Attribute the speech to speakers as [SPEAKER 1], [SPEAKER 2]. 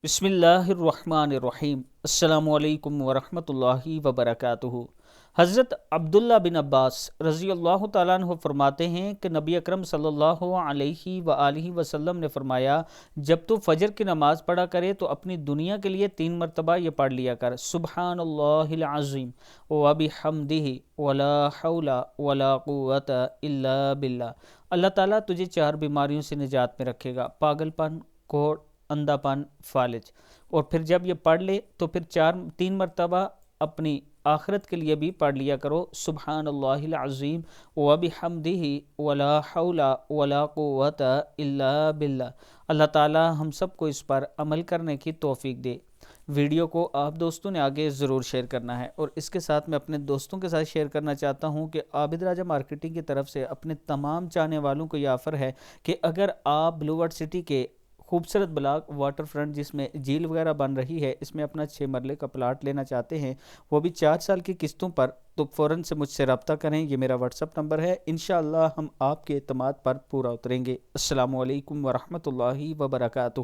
[SPEAKER 1] بسم اللہ الرحمن الرحیم۔ السلام علیکم ورحمۃ اللہ وبرکاتہ۔ حضرت عبداللہ بن عباس رضی اللہ تعالیٰ عنہ فرماتے ہیں کہ نبی اکرم صلی اللہ علیہ وآلہ وسلم نے فرمایا، جب تو فجر کی نماز پڑھا کرے تو اپنی دنیا کے لیے 3 مرتبہ یہ پڑھ لیا کر، سبحان اللہ العظیم وبحمدہ ولا حول ولا قوت الا باللہ۔ اللہ تعالیٰ تجھے 4 بیماریوں سے نجات میں رکھے گا: پاگل پن، کوڑ، اندھا پن، فالج۔ اور پھر جب یہ پڑھ لے تو پھر 3 مرتبہ اپنی آخرت کے لیے بھی پڑھ لیا کرو، سبحان اللہ العظیم وبحمدہ ولا حول ولا قوت الا باللہ۔ اللہ تعالی ہم سب کو اس پر عمل کرنے کی توفیق دے۔ ویڈیو کو آپ دوستوں نے آگے ضرور شیئر کرنا ہے، اور اس کے ساتھ میں اپنے دوستوں کے ساتھ شیئر کرنا چاہتا ہوں کہ عابد راجہ مارکیٹنگ کی طرف سے اپنے تمام چاہنے والوں کو یہ آفر ہے کہ اگر آپ بلو ورڈ سٹی کے خوبصورت بلاک واٹر فرنٹ جس میں جھیل وغیرہ بن رہی ہے، اس میں اپنا 6 مرلے کا پلاٹ لینا چاہتے ہیں، وہ بھی 4 سال کی قسطوں پر، تو فوراً سے مجھ سے رابطہ کریں۔ یہ میرا واٹس اپ نمبر ہے، انشاءاللہ ہم آپ کے اعتماد پر پورا اتریں گے۔ السلام علیکم ورحمۃ اللہ وبرکاتہ۔